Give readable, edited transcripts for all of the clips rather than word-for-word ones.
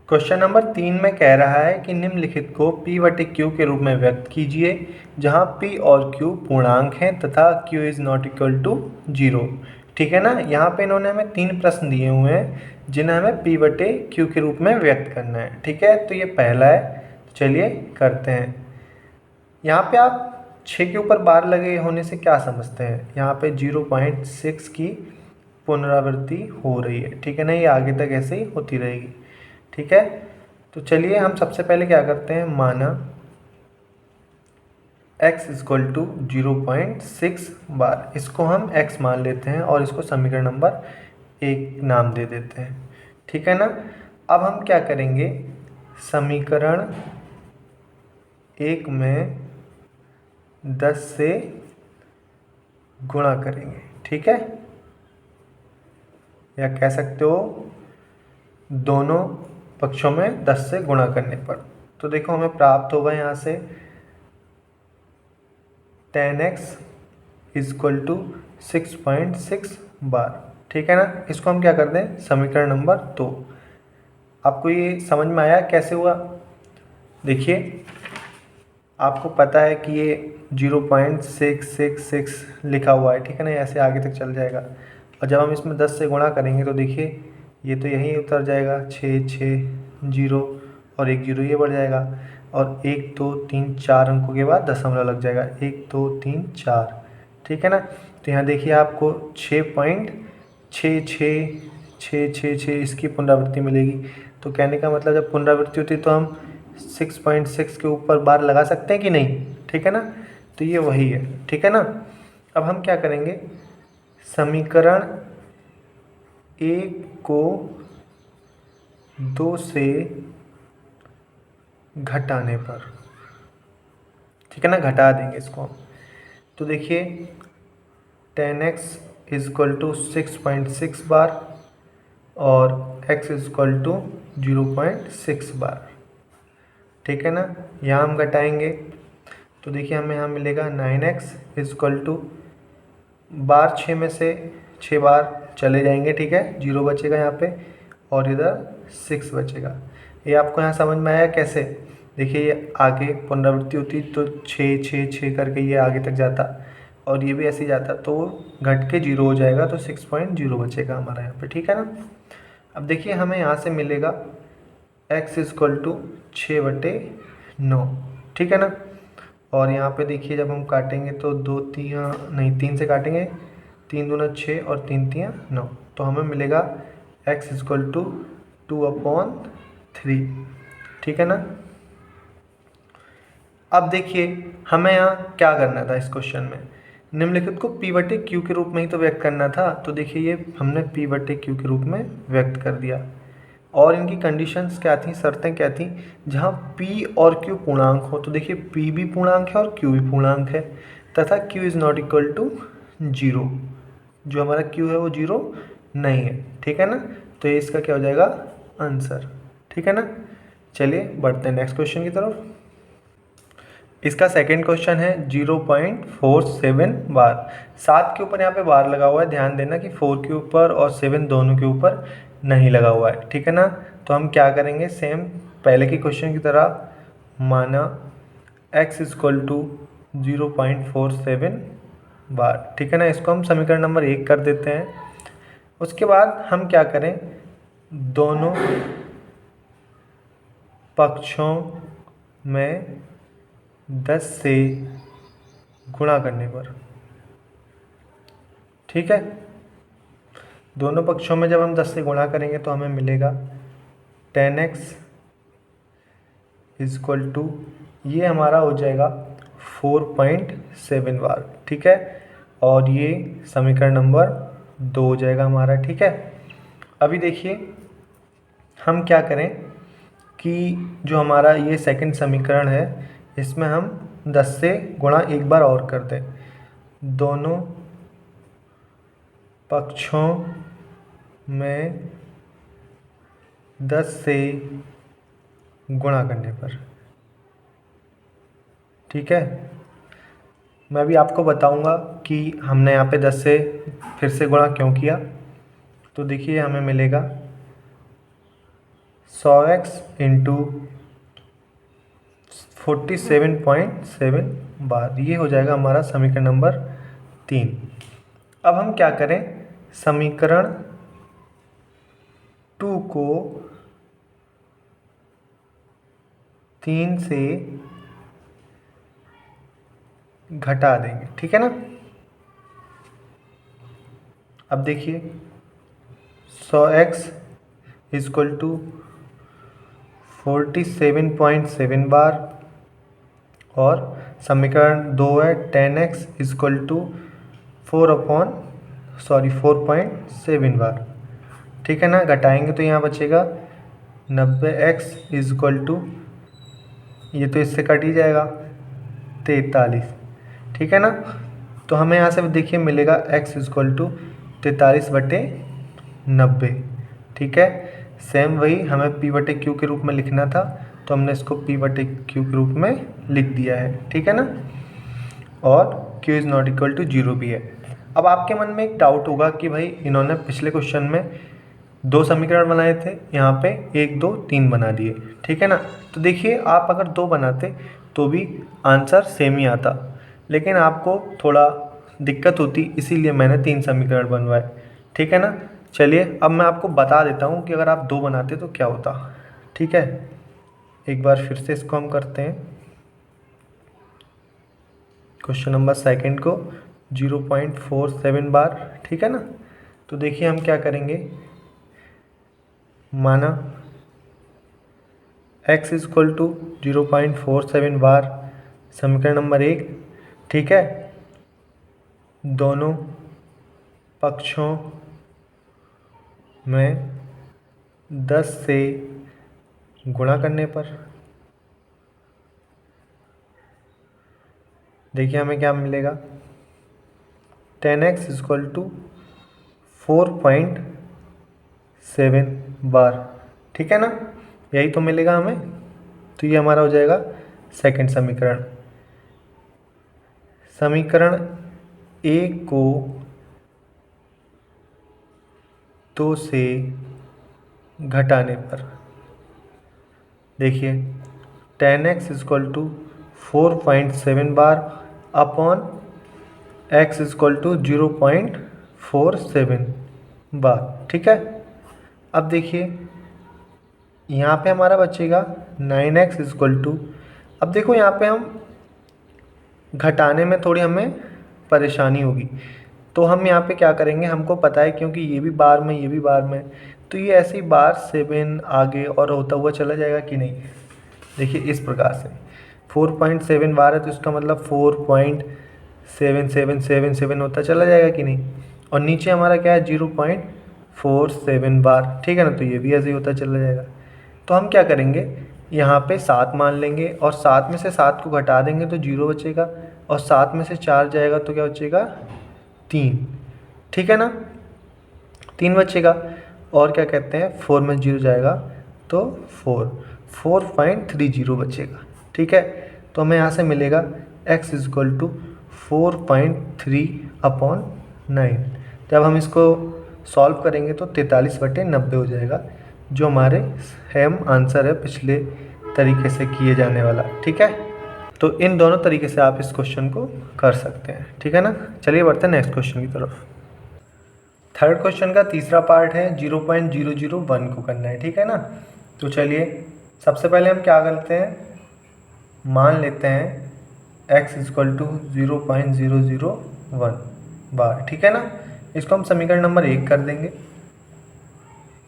Question number 3 में कह रहा है कि निम्नलिखित को p बटे q के रूप में व्यक्त कीजिए जहां p और q पूर्णांक हैं तथा q is not equal to 0। ठीक है ना। यहाँ पे इन्होंने हमें 3 प्रश्न दिए हुए हैं जिन्हें हमें p बटे q के रूप में व्यक्त करना है। ठीक है, तो ये पहला है, तो चलिए करते हैं। यहाँ पे आप 6 के ऊपर बार लगे होने से क्या समझते हैं? यहाँ पे 0.6 की पुनरावृत्ति हो रही है। ठीक है ना, ये आगे तक ऐसे ही होती रहेगी। ठीक है, तो चलिए हम सबसे पहले क्या करते हैं, माना x इक्वल टू 0.6 बार, इसको हम x मान लेते हैं और इसको समीकरण नंबर 1 नाम दे देते हैं। ठीक है ना। अब हम क्या करेंगे, समीकरण 1 में 10 से गुणा करेंगे। ठीक है, या कह सकते हो दोनों पक्षों में 10 से गुणा करने पर। तो देखो हमें प्राप्त होगा यहाँ से 10x इक्वल टू 6.6 बार। ठीक है ना, इसको हम क्या कर दें, समीकरण नंबर 2। आपको ये समझ में आया कैसे हुआ? देखिए, आपको पता है कि ये 0.666 लिखा हुआ है। ठीक है ना, ऐसे आगे तक चल जाएगा और जब हम इसमें 10 से गुणा करेंगे तो देखिए ये तो यहीं उतर जाएगा, 6 6 0 और 1 0 ये बढ़ जाएगा और 1 2 3 4 अंकों के बाद दशमलव लग जाएगा, 1 2 3 4। ठीक है ना, तो यहाँ देखिए आपको 6.6666 इसकी पुनरावृत्ति मिलेगी। तो कहने का मतलब जब पुनरावृत्ति होती है तो हम 6.6 के ऊपर बार लगा सकते हैं कि नहीं? ठीक है ना, तो ये वही है। ठीक है ना, अब हम क्या करेंगे, समीकरण 1 को 2 से घटाने पर, ठीक है ना, घटा देंगे इसको हम। तो देखिए 10x इक्वल टू 6.6 बार और x इक्वल टू 0.6 बार। ठीक है ना, यहाँ हम घटाएंगे तो देखिए हमें यहाँ मिलेगा 9x इक्वल टू बार 6 में से 6 बार चले जाएंगे। ठीक है, 0 बचेगा यहाँ पे और इधर 6 बचेगा। ये आपको यहाँ समझ में आया कैसे? देखिए ये आगे पुनरावृत्ति होती तो 6 6 6 करके ये आगे तक जाता और ये भी ऐसे ही जाता, तो घट के 0 हो जाएगा, तो 6.0 बचेगा हमारा यहाँ पे। ठीक है ना, अब देखिए हमें यहाँ से मिलेगा x इक्वल टू 6/9। ठीक है ना, और यहाँ पे देखिए जब हम काटेंगे तो 2 3 नहीं 3 से काटेंगे, 3 दूना 6 और 3 3 9, तो हमें मिलेगा x इक्वल टू 2/3। ठीक है ना, अब देखिए हमें यहाँ क्या करना था इस क्वेश्चन में, निम्नलिखित को p बटे q के रूप में ही तो व्यक्त करना था। तो देखिए ये हमने p बटे q के रूप में व्यक्त कर दिया और इनकी कंडीशंस क्या थी, शर्तें क्या थी, जहाँ p और q पूर्णांक हो। तो देखिए p भी पूर्णांक है और q भी पूर्णांक है तथा q is not equal to 0, जो हमारा q है वो 0 नहीं है। ठीक है ना, तो ये इसका क्या हो जाएगा, आंसर। ठीक है ना, चलिए बढ़ते हैं नेक्स्ट क्वेश्चन की तरफ। इसका सेकंड क्वेश्चन है 0.47 बार। 7 के ऊपर यहाँ पे बार लगा हुआ है, ध्यान देना कि 4 के ऊपर और 7 दोनों के ऊपर नहीं लगा हुआ है। ठीक है ना, तो हम क्या करेंगे, सेम पहले के क्वेश्चन की तरह, माना x इक्वल टू 0.47 बार। ठीक है ना, इसको हम समीकरण नंबर 1 कर देते हैं। उसके बाद हम क्या करें, दोनों पक्षों में 10 से गुणा करने पर, ठीक है, दोनों पक्षों में जब हम 10 से गुणा करेंगे तो हमें मिलेगा 10x इक्वल टू, ये हमारा हो जाएगा 4.7 बार। ठीक है, और ये समीकरण नंबर 2 हो जाएगा हमारा। ठीक है, अभी देखिए हम क्या करें कि जो हमारा ये सेकंड समीकरण है इसमें हम 10 से गुणा एक बार और कर दें, दोनों पक्षों में 10 से गुणा करने पर। ठीक है, मैं अभी आपको बताऊंगा कि हमने यहाँ पे 10 से फिर से गुणा क्यों किया। तो देखिए हमें मिलेगा 100x इंटू 47.7 बार, ये हो जाएगा हमारा समीकरण नंबर 3। अब हम क्या करें, समीकरण 2 को 3 से घटा देंगे, ठीक है ना। अब देखिए 100x इजक्वल टू 47.7 बार और समीकरण 2 है 10x इजक्वल टू 4.7 बार, ठीक है ना। घटाएंगे तो यहाँ बचेगा 90x इजक्वल टू, ये तो इससे कट ही जाएगा 43, ठीक है ना। तो हमें यहाँ से देखिए मिलेगा x इजक्वल टू 43/90, ठीक है। सेम वही हमें p/q के रूप में लिखना था, तो हमने इसको p/q के रूप में लिख दिया है, ठीक है ना। और q is not equal to 0 भी है। अब आपके मन में एक डाउट होगा कि भाई इन्होंने पिछले क्वेश्चन में 2 समीकरण बनाए थे, यहाँ पे 1 2 3 बना दिए, ठीक है ना। तो देखिए आप अगर 2 बनाते तो भी आंसर सेम ही आता, लेकिन आपको थोड़ा दिक्कत होती, इसीलिए मैंने 3 समीकरण बनवाए, ठीक है ना। चलिए अब मैं आपको बता देता हूँ कि अगर आप 2 बनाते तो क्या होता, ठीक है। एक बार फिर से इसको हम करते हैं, क्वेश्चन नंबर 2 को 0.47 बार, ठीक है ना। तो देखिए हम क्या करेंगे, माना x इजक्वल टू 0.47 बार समीकरण नंबर 1, ठीक है। दोनों पक्षों में 10 से गुणा करने पर देखिए हमें क्या मिलेगा, 10x इजक्वल टू 4.7 बार, ठीक है ना। यही तो मिलेगा हमें, तो ये हमारा हो जाएगा सेकंड समीकरण। समीकरण 1 को 2 से घटाने पर देखिए 10x is equal to 4.7 bar upon x is equal to 0.47 bar, ठीक है। अब देखिए यहाँ पे हमारा बचेगा 9x इजक्वल टू, अब देखो यहाँ पे हम घटाने में थोड़ी हमें परेशानी होगी, तो हम यहाँ पे क्या करेंगे, हमको पता है क्योंकि ये भी बार में ये भी बार में, तो ये ऐसे ही बार 7 आगे और होता हुआ चला जाएगा कि नहीं। देखिए इस प्रकार से 4.7 बार है तो इसका मतलब 4.7777 होता चला जाएगा कि नहीं। और नीचे हमारा क्या है 0.47 बार, ठीक है ना, तो ये भी ऐसे ही होता चला जाएगा। तो हम क्या करेंगे, यहाँ पे 7 मान लेंगे और 7 में से 7 को घटा देंगे तो 0 बचेगा, और 7 में से 4 जाएगा तो क्या बचेगा 3, ठीक है ना, 3 बचेगा। और क्या कहते हैं 4 में 0 जाएगा तो 4.30 बचेगा, ठीक है। तो हमें यहाँ से मिलेगा x इजक्वल टू 4.3/9। जब हम इसको सॉल्व करेंगे तो 43/90 हो जाएगा, जो हमारे सेम आंसर है पिछले तरीके से किए जाने वाला, ठीक है। तो इन दोनों तरीके से आप इस क्वेश्चन को कर सकते हैं, ठीक है ना। चलिए बढ़ते हैं नेक्स्ट क्वेश्चन की तरफ। थर्ड क्वेश्चन का तीसरा पार्ट है 0.001 को करना है, ठीक है ना। तो चलिए सबसे पहले हम क्या करते हैं, मान लेते हैं x इजक्वल टू 0.001 बार, ठीक है ना। इसको हम समीकरण नंबर 1 कर देंगे,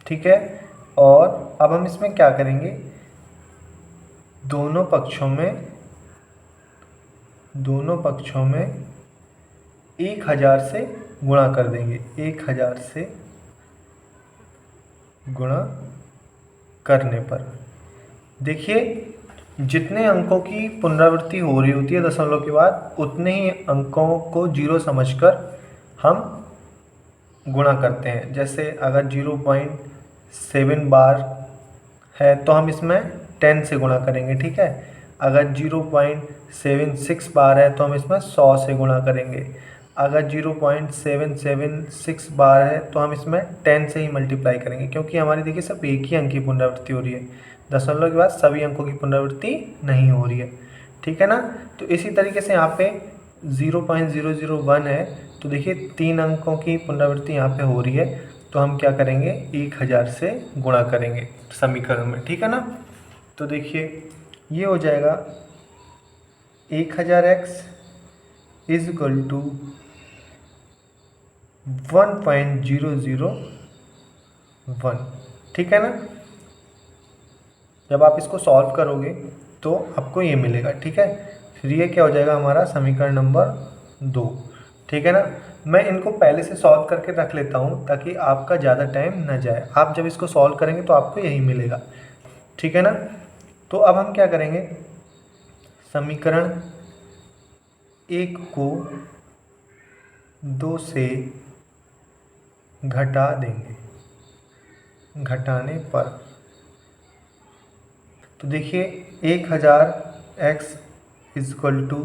ठीक है। और अब हम इसमें क्या करेंगे, दोनों पक्षों में 1000 से गुणा कर देंगे, 1000 से गुणा करने पर देखिए जितने अंकों की पुनरावृत्ति हो रही होती है दशमलव के बाद, उतने ही अंकों को 0 समझकर हम गुणा करते हैं। जैसे अगर 0.7 बार है तो हम इसमें 10 से गुणा करेंगे, ठीक है। अगर 0.76 बार है तो हम इसमें 100 से गुणा करेंगे। अगर 0.776 बार है तो हम इसमें 10 से ही मल्टीप्लाई करेंगे, क्योंकि हमारी देखिए सब एक ही अंक की पुनरावृत्ति हो रही है, दशमलव के बाद सभी अंकों की पुनरावृत्ति नहीं हो रही है, ठीक है ना। तो इसी तरीके से यहाँ पे 0.001 है, तो देखिए 3 अंकों की पुनरावृत्ति यहाँ पे हो रही है, तो हम क्या करेंगे 1000 से गुणा करेंगे समीकरण में, ठीक है ना। तो देखिए ये हो जाएगा 1000x इज इक्वल टू 1.001, ठीक है ना। जब आप इसको सॉल्व करोगे तो आपको ये मिलेगा, ठीक है। फिर ये क्या हो जाएगा हमारा समीकरण नंबर 2, ठीक है ना। मैं इनको पहले से सॉल्व करके रख लेता हूँ ताकि आपका ज़्यादा टाइम न जाए, आप जब इसको सॉल्व करेंगे तो आपको यही मिलेगा, ठीक है ना। तो अब हम क्या करेंगे, समीकरण 1 को 2 से घटा देंगे, घटाने पर तो देखिए 1000x इज इक्वल टू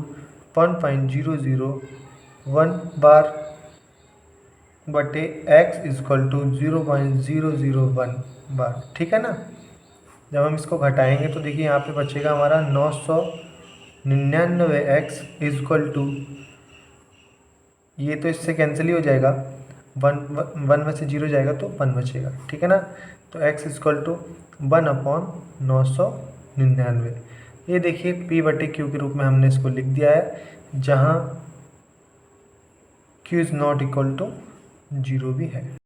1.001 बार बटे x इज इक्वल टू 0.001 बार, ठीक है ना। जब हम इसको घटाएंगे तो देखिए यहाँ पे बचेगा हमारा 999x इज इक्वल टू, ये तो इससे कैंसिल ही हो जाएगा, 1 में से 0 जाएगा तो 1 बचेगा, ठीक है ना। तो x इज इक्वल टू 1/999। ये देखिए p बटे q के रूप में हमने इसको लिख दिया है, जहाँ q is not equal to 0 भी है।